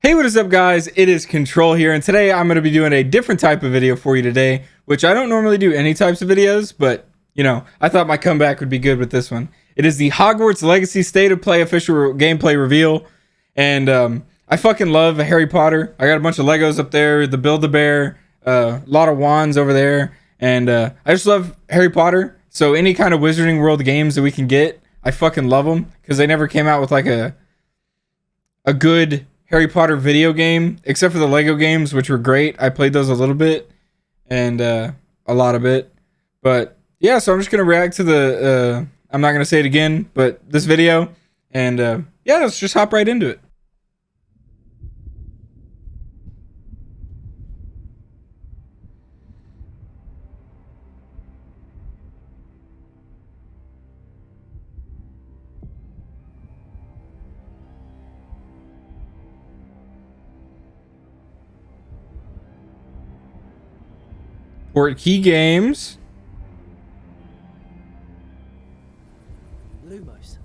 Hey, what is up, guys? It is Control here, and today I'm going to be doing a different type of video for you today, which I don't normally do any types of videos, but, you know, I thought my comeback would be good with this one. It is the Hogwarts Legacy State of Play official gameplay reveal, and I fucking love Harry Potter. I got a bunch of Legos up there, the Build-A-Bear, a lot of wands over there, and I just love Harry Potter, so any kind of Wizarding World games that we can get, I fucking love them, because they never came out with, like, a good Harry Potter video game, except for the Lego games, which were great. I played those a little bit, and a lot of it. But yeah, so I'm just gonna react to the I'm not gonna say it again, but this video, and yeah, let's just hop right into it. Port Key Games. Lumos.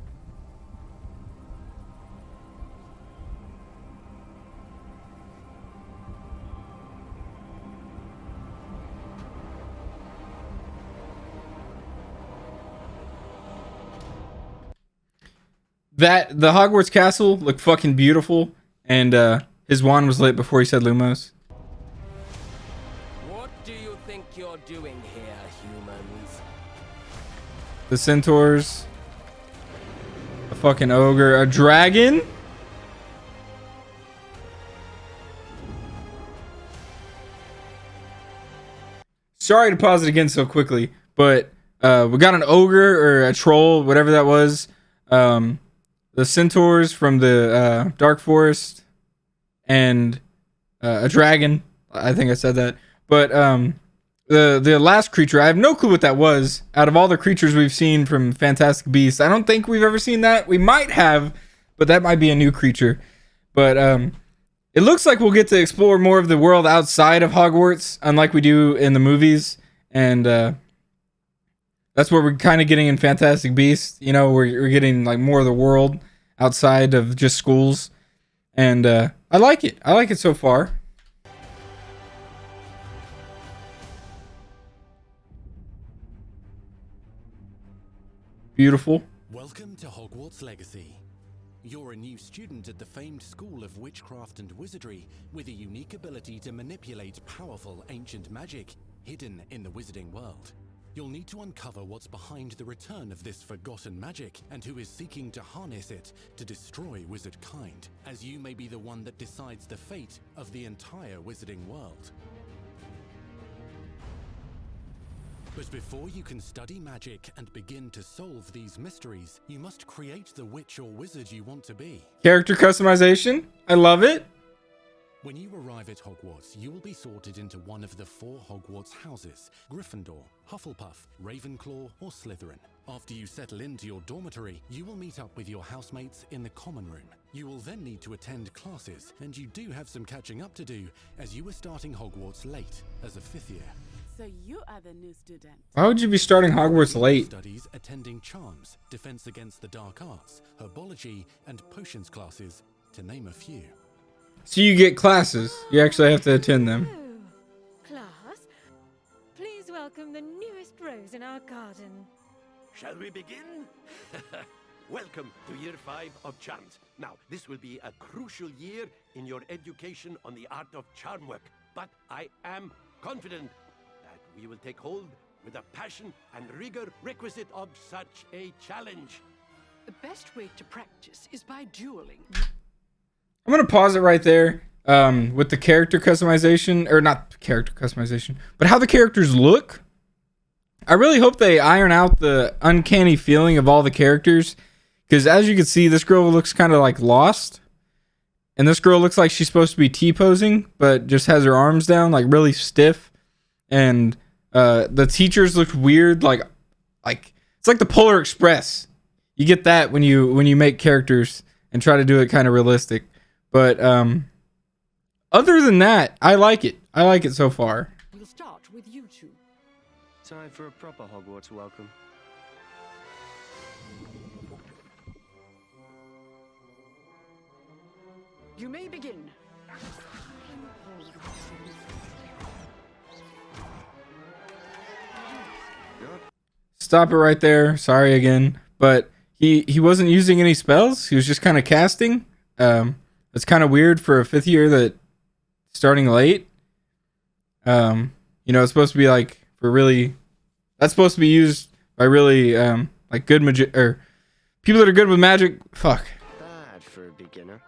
That the Hogwarts castle looked fucking beautiful, and his wand was lit before he said Lumos. What do you think you're doing here, humans? The centaurs, a fucking ogre, a dragon. Sorry to pause it again so quickly, but we got an ogre or a troll, whatever that was. The centaurs from the Dark Forest, and a dragon. I think I said that. But the last creature, I have no clue what that was. Out of all the creatures we've seen from Fantastic Beasts, I don't think we've ever seen that. We might have, but that might be a new creature. But it looks like we'll get to explore more of the world outside of Hogwarts, unlike we do in the movies. And that's what we're kind of getting in Fantastic Beasts. You know, we're getting like more of the world outside of just schools. And I like it. I like it so far. Beautiful. Welcome to Hogwarts Legacy. You're a new student at the famed School of Witchcraft and Wizardry with a unique ability to manipulate powerful ancient magic hidden in the wizarding world. You'll need to uncover what's behind the return of this forgotten magic and who is seeking to harness it to destroy wizard kind, as you may be the one that decides the fate of the entire wizarding world. But before you can study magic and begin to solve these mysteries, you must create the witch or wizard you want to be. Character customization. I love it. When you arrive at Hogwarts, you will be sorted into one of the 4 Hogwarts houses: Gryffindor, Hufflepuff, Ravenclaw, or Slytherin. After you settle into your dormitory, you will meet up with your housemates in the common room. You will then need to attend classes, and you do have some catching up to do, as you are starting Hogwarts late as a 5th year. So you are the new student. Why would you be starting Hogwarts late? Studies attending charms, defense against the dark arts, herbology, and potions classes, to name a few. So you get classes. You actually have to attend them. Oh, class, please welcome the newest rose in our garden. Shall we begin? Welcome to year 5 of charms. Now, this will be a crucial year in your education on the art of charm work, but I am confident that we will take hold with the passion and rigor requisite of such a challenge. The best way to practice is by dueling. I'm going to pause it right there with the character customization, or not character customization, but how the characters look. I really hope they iron out the uncanny feeling of all the characters, because as you can see, this girl looks kind of like lost, and this girl looks like she's supposed to be T-posing, but just has her arms down, like really stiff, and the teachers look weird, like it's like the Polar Express. You get that when you make characters and try to do it kind of realistic. But other than that, I like it. I like it so far. We'll start with you two. Time for a proper Hogwarts welcome. You may begin. Stop it right there. Sorry again, but he wasn't using any spells. He was just kind of casting. It's kind of weird for a 5th year that starting late. It's supposed to be like for really. That's supposed to be used by really like good or people that are good with magic. Fuck. Bad for a beginner.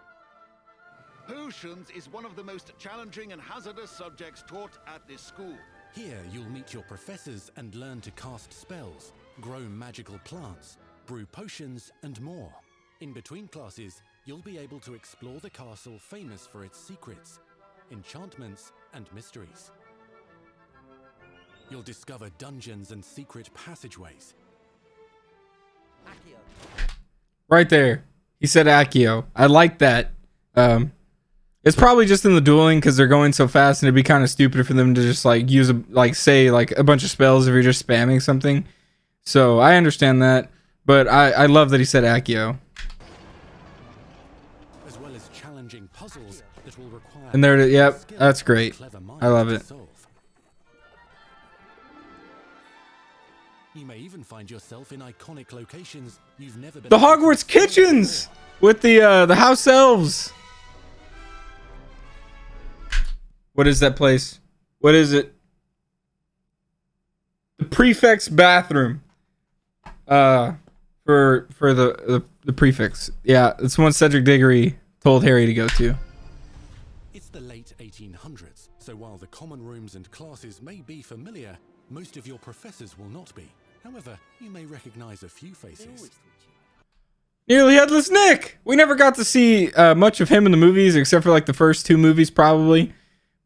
Potions is one of the most challenging and hazardous subjects taught at this school. Here you'll meet your professors and learn to cast spells, grow magical plants, brew potions, and more. In between classes, you'll be able to explore the castle famous for its secrets, enchantments, and mysteries. You'll discover dungeons and secret passageways. Right there. He said Accio. I like that. It's probably just in the dueling because they're going so fast, and it'd be kind of stupid for them to just like use say a bunch of spells if you're just spamming something. So I understand that, but I love that he said Accio. As well as challenging puzzles that will require. And there it is. Yep, that's great. I love it. You may even find yourself in iconic locations you've never been. The Hogwarts kitchens with the house elves. What is that place? What is it? The prefect's bathroom. For the prefects. Yeah, it's one Cedric Diggory told Harry to go to. It's the late 1800s, so while the common rooms and classes may be familiar, most of your professors will not be. However, you may recognize a few faces. Nearly Headless Nick! We never got to see much of him in the movies, except for like the first 2 movies probably.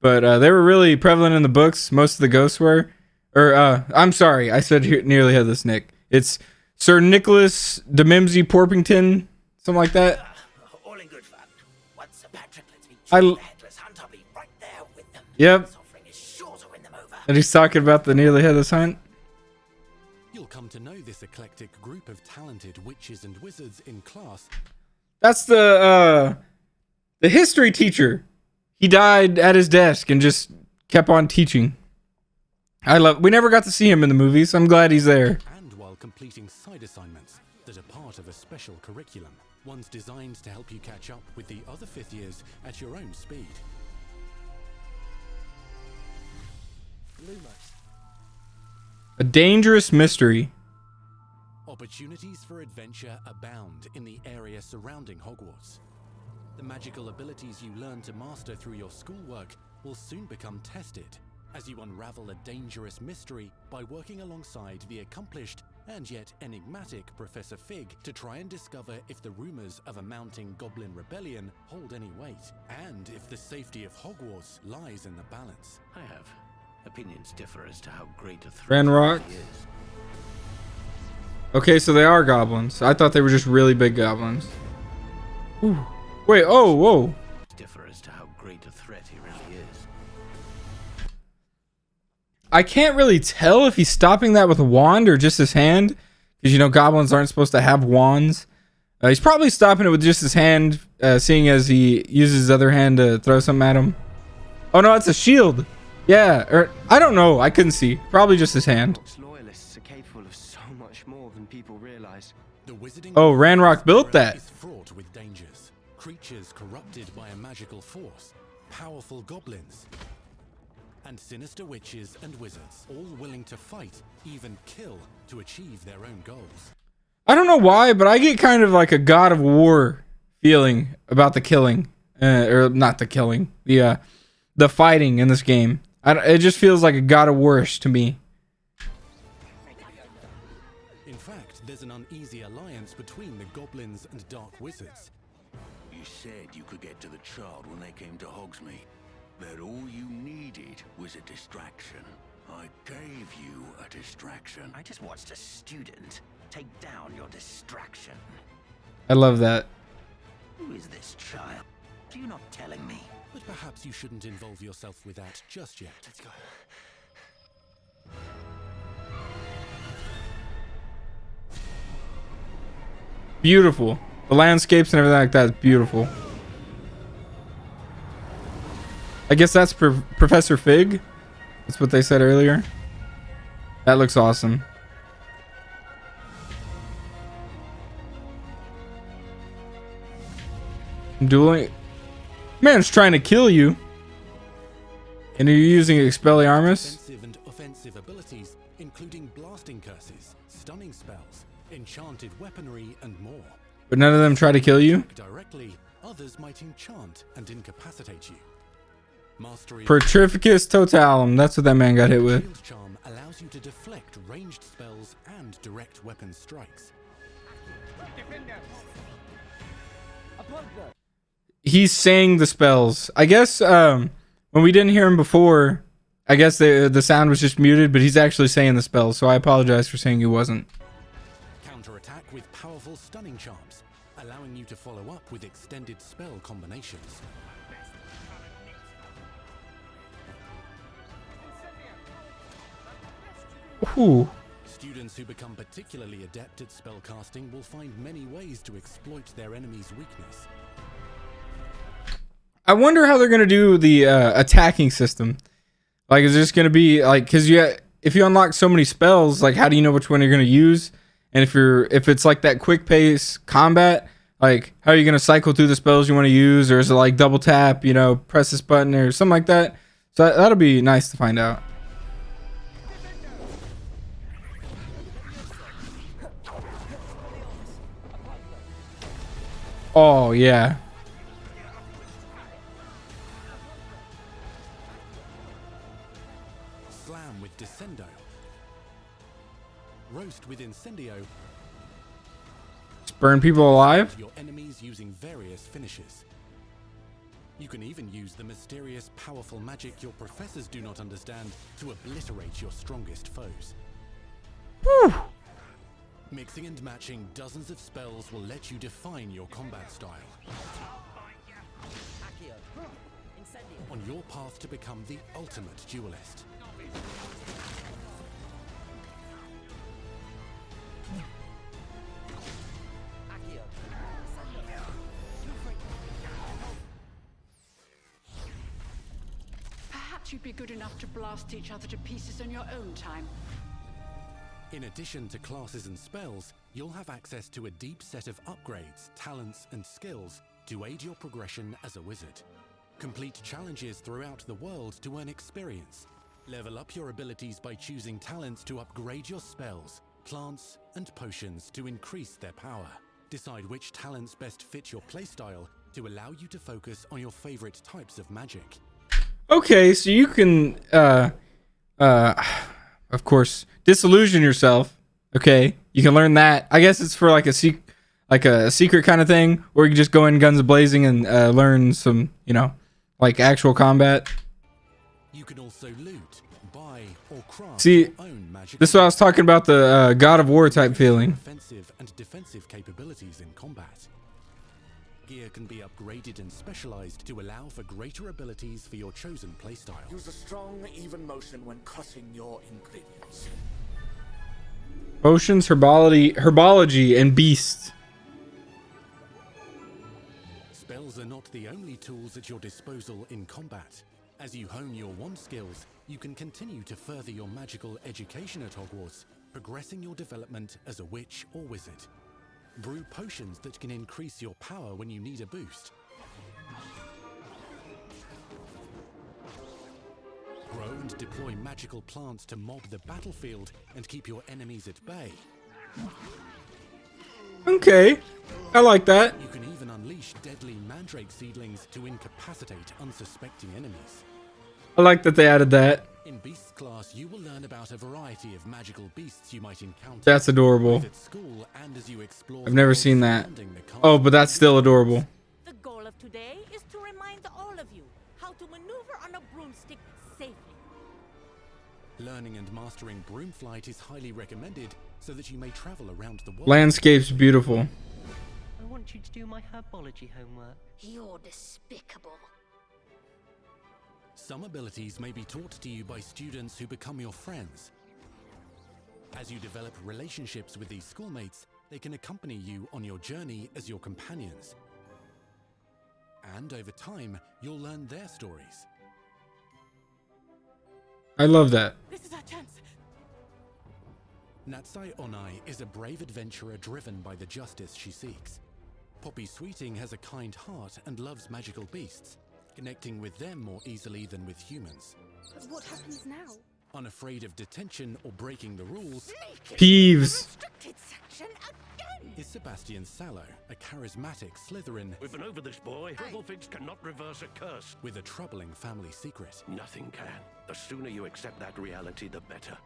But they were really prevalent in the books. Most of the ghosts were. I'm sorry, I said Nearly Headless Nick. It's Sir Nicholas de Mimsy Porpington, something like that. All in good fun. Once Sir Patrick lets me I choose l- the headless hunt, I'll be right there with them. Yep. This offering is sure to win them over. And he's talking about the Nearly Headless Hunt. You'll come to know this eclectic group of talented witches and wizards in class. That's the history teacher. He died at his desk and just kept on teaching. We never got to see him in the movies. I'm glad he's there. And while completing side assignments that are part of a special curriculum, ones designed to help you catch up with the other 5th years at your own speed. A dangerous mystery. Opportunities for adventure abound in the area surrounding Hogwarts. The magical abilities you learn to master through your schoolwork will soon become tested as you unravel a dangerous mystery by working alongside the accomplished and yet enigmatic Professor Fig to try and discover if the rumors of a mounting goblin rebellion hold any weight, and if the safety of Hogwarts lies in the balance. I have. Opinions differ as to how great a threat Ranrock. he is. Okay, so they are goblins. I thought they were just really big goblins. Ooh. Wait, oh, whoa. Differ as to how great a threat he really is. I can't really tell if he's stopping that with a wand or just his hand. Because, goblins aren't supposed to have wands. He's probably stopping it with just his hand, seeing as he uses his other hand to throw something at him. Oh, no, it's a shield. Yeah, or I don't know. I couldn't see. Probably just his hand. Loyalists are capable of so much more than people realize. The wizarding Oh, Ranrock built that. is fraught with dangers. Creatures corrupted by a magical force, powerful goblins, and sinister witches and wizards, all willing to fight, even kill, to achieve their own goals. I don't know why, but I get kind of like a God of War feeling about the killing. Or not the killing. The fighting in this game. It just feels like a God of War-ish to me. In fact, there's an uneasy alliance between the goblins and dark wizards. You said you could get to the child when they came to Hogsmeade. That all you needed was a distraction. I gave you a distraction. I just watched a student take down your distraction. I love that. Who is this child? Are you not telling me? But perhaps you shouldn't involve yourself with that just yet. Let's go. Beautiful. The landscapes and everything like that is beautiful. I guess that's Professor Fig. That's what they said earlier. That looks awesome. Dueling. Man's trying to kill you. And you're using Expelliarmus? Defensive and offensive abilities, including blasting curses, stunning spells, enchanted weaponry, and more. But none of them try to kill you? Directly, others might enchant and incapacitate you. Mastery Petrificus Totalum. That's what that man got hit with. Shield Charm allows you to deflect ranged spells and direct weapon strikes. He's saying the spells. I guess when we didn't hear him before, I guess the sound was just muted, but he's actually saying the spells, so I apologize for saying he wasn't. Counterattack with powerful stunning charms, allowing you to follow up with extended spell combinations. Ooh. Students who become particularly adept at spellcasting will find many ways to exploit their enemy's weakness. I wonder how they're gonna do the attacking system. Like, is it just gonna be like, because if you unlock so many spells, like, how do you know which one you're gonna use? And if it's like that quick pace combat, like, how are you gonna cycle through the spells you want to use, or is it like double tap, press this button or something like that? So that'll be nice to find out. Oh yeah. Slam with Descendo. Roast with Incendio. Just burn people alive? Your enemies using various finishes. You can even use the mysterious, powerful magic your professors do not understand to obliterate your strongest foes. Whew. Mixing and matching dozens of spells will let you define your combat style. On your path to become the ultimate duelist. Perhaps you'd be good enough to blast each other to pieces on your own time. In addition to classes and spells, you'll have access to a deep set of upgrades, talents, and skills to aid your progression as a wizard. Complete challenges throughout the world to earn experience. Level up your abilities by choosing talents to upgrade your spells, plants, and potions to increase their power. Decide which talents best fit your playstyle to allow you to focus on your favorite types of magic. Okay, so you can of course, disillusion yourself. Okay, you can learn that. I guess it's for like a secret kind of thing, or you can just go in guns blazing and learn some, like actual combat. You can also loot, buy, or craft See, your own magic. this is what I was talking about, the God of War type feeling. Offensive and defensive capabilities in combat. Gear can be upgraded and specialized to allow for greater abilities for your chosen playstyle. Use a strong, even motion when cutting your ingredients. Potions, herbology, and beasts. Spells are not the only tools at your disposal in combat. As you hone your wand skills, you can continue to further your magical education at Hogwarts, progressing your development as a witch or wizard. Brew potions that can increase your power when you need a boost. Grow and deploy magical plants to mob the battlefield and keep your enemies at bay. Okay, I like that. You can even unleash deadly mandrake seedlings to incapacitate unsuspecting enemies. I like that they added that. In Beasts class, you will learn about a variety of magical beasts you might encounter. That's adorable. both at school and as you explore I've never the seen world that. surrounding the castle. Oh, but that's still adorable. The goal of today is to remind all of you how to maneuver on a broomstick safely. Learning and mastering broom flight is highly recommended so that you may travel around the world. Landscape's beautiful. I want you to do my herbology homework. You're despicable. Some abilities may be taught to you by students who become your friends. As you develop relationships with these schoolmates, they can accompany you on your journey as your companions. And over time, you'll learn their stories. I love that. This is our chance. Natsai Onai is a brave adventurer driven by the justice she seeks. Poppy Sweeting has a kind heart and loves magical beasts, connecting with them more easily than with humans. But what happens now? Unafraid of detention or breaking the rules, Peeves. Restricted section again. is Sebastian Sallow, a charismatic Slytherin We've been over this, boy. Figs cannot reverse a curse. with a troubling family secret. Nothing can. The sooner you accept that reality, the better.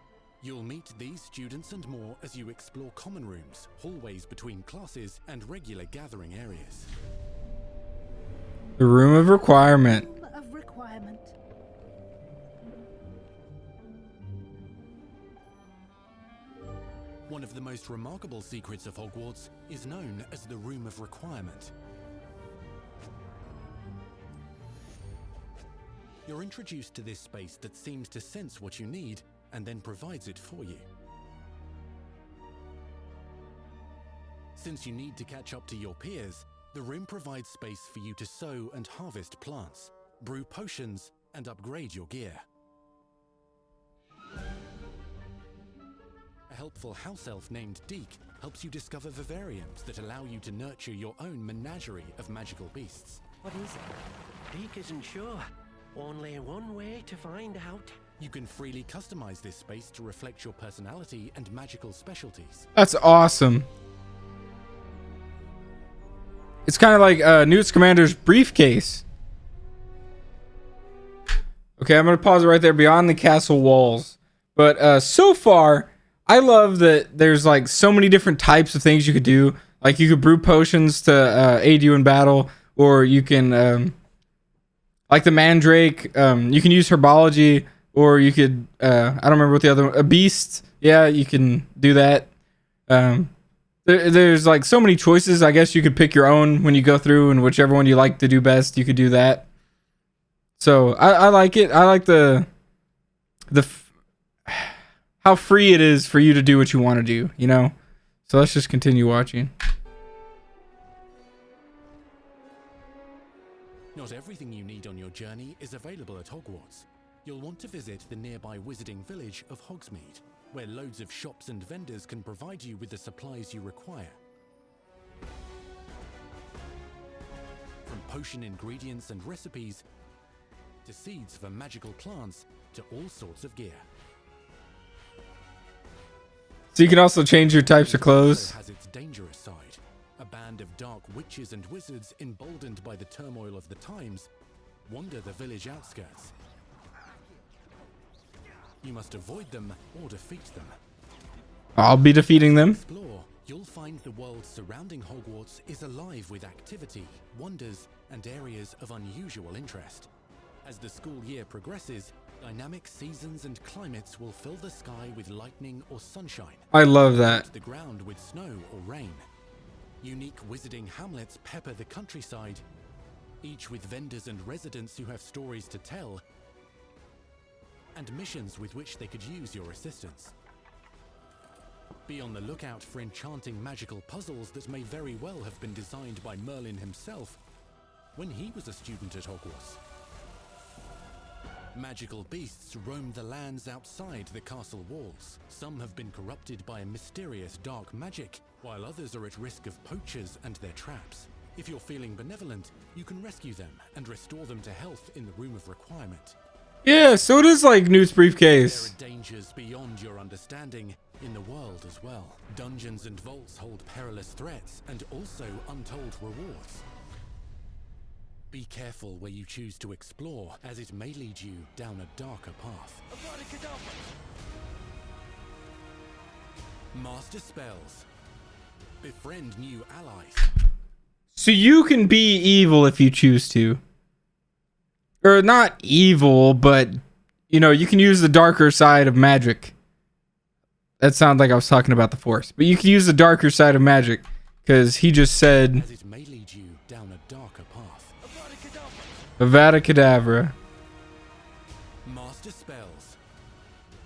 You'll meet these students and more as you explore common rooms, hallways between classes, and regular gathering areas. The room of requirement. Room of requirement. One of the most remarkable secrets of Hogwarts is known as the Room of Requirement. You're introduced to this space that seems to sense what you need and then provides it for you. Since you need to catch up to your peers, the room provides space for you to sow and harvest plants, brew potions, and upgrade your gear. A helpful house elf named Deke helps you discover vivariums that allow you to nurture your own menagerie of magical beasts. What is it? Deke isn't sure. Only one way to find out. You can freely customize this space to reflect your personality and magical specialties. That's awesome. It's kind of like Newt Scamander's briefcase. Okay, I'm going to pause it right there. Beyond the castle walls. But so far, I love that there's like so many different types of things you could do. Like you could brew potions to aid you in battle. Or you can, like the Mandrake, you can use herbology. Or you could, I don't remember what the other one, a beast. Yeah, you can do that. There's like so many choices. I guess you could pick your own when you go through, and whichever one you like to do best, you could do that. So I like it. I like how free it is for you to do what you want to do, you know? So let's just continue watching. Not everything you need on your journey is available at Hogwarts. You'll want to visit the nearby wizarding village of Hogsmeade, where loads of shops and vendors can provide you with the supplies you require. From potion ingredients and recipes, to seeds for magical plants, to all sorts of gear. So you can also change your types of clothes. It has its dangerous side. A band of dark witches and wizards, emboldened by the turmoil of the times, wander the village outskirts. You must avoid them or defeat them. I'll be defeating them. Explore, you'll find the world surrounding Hogwarts is alive with activity, wonders, and areas of unusual interest. As the school year progresses, dynamic seasons and climates will fill the sky with lightning or sunshine. I love that. The ground with snow or rain. Unique wizarding hamlets pepper the countryside, each with vendors and residents who have stories to tell, and missions with which they could use your assistance. Be on the lookout for enchanting magical puzzles that may very well have been designed by Merlin himself when he was a student at Hogwarts. Magical beasts roam the lands outside the castle walls. Some have been corrupted by a mysterious dark magic, while others are at risk of poachers and their traps. If you're feeling benevolent, you can rescue them and restore them to health in the Room of Requirement. Yeah, so it is like Newt's briefcase. There are dangers beyond your understanding in the world as well. Dungeons and vaults hold perilous threats and also untold rewards. Be careful where you choose to explore, as it may lead you down a darker path. Master spells. Befriend new allies. So you can be evil if you choose to. Or not evil, but you know, you can use the darker side of magic. That sounded like I was talking about the Force, but you can use the darker side of magic, because he just said As it may lead you down a darker path. Avada Kedavra. Master spells.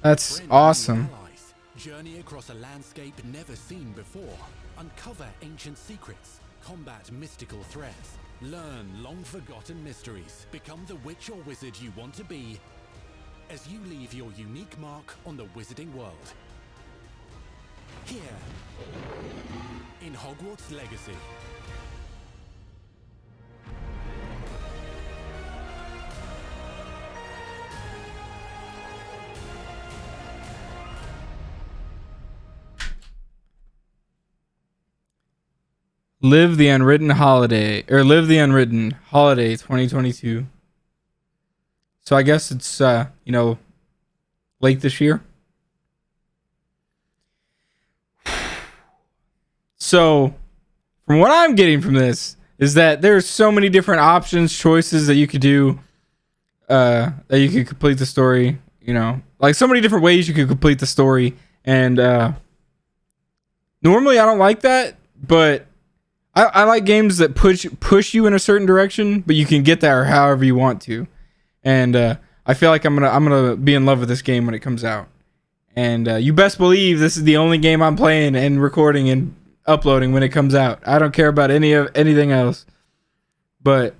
That's Befriend new awesome. allies. Journey across a landscape never seen before. Uncover ancient secrets. Combat mystical threats. Learn long-forgotten mysteries. Become the witch or wizard you want to be. as you leave your unique mark on the wizarding world. Here, in Hogwarts Legacy. Live the Unwritten Holiday, or Live the Unwritten Holiday 2022. So I guess it's late this year. So from what I'm getting from this is that there's so many different options, choices that you could do, that you could complete the story, like so many different ways you could complete the story. And normally I don't like that, but I like games that push you in a certain direction, but you can get there however you want to. And I feel like I'm gonna be in love with this game when it comes out. And you best believe this is the only game I'm playing and recording and uploading when it comes out. I don't care about anything else. But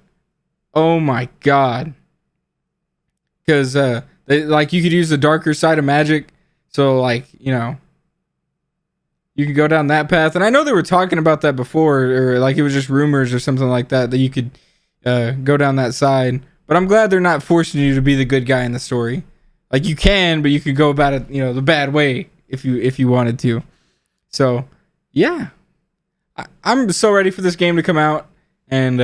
oh my god, because like you could use the darker side of magic, so like you can go down that path. And I know they were talking about that before, or like it was just rumors or something like that you could go down that side. But I'm glad they're not forcing you to be the good guy in the story. Like you can, but you could go about it, the bad way if you wanted to. So yeah, I'm so ready for this game to come out, and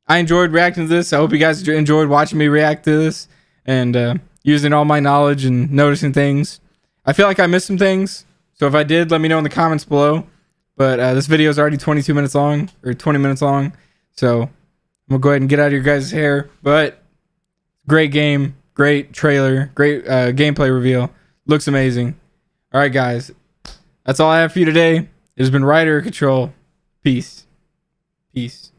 I enjoyed reacting to this. I hope you guys enjoyed watching me react to this and using all my knowledge and noticing things. I feel like I missed some things. So if I did, let me know in the comments below. But this video is already 22 minutes long, or 20 minutes long. So I'm going to go ahead and get out of your guys' hair. But great game, great trailer, great gameplay reveal. Looks amazing. All right, guys. That's all I have for you today. It has been Rider Control. Peace. Peace.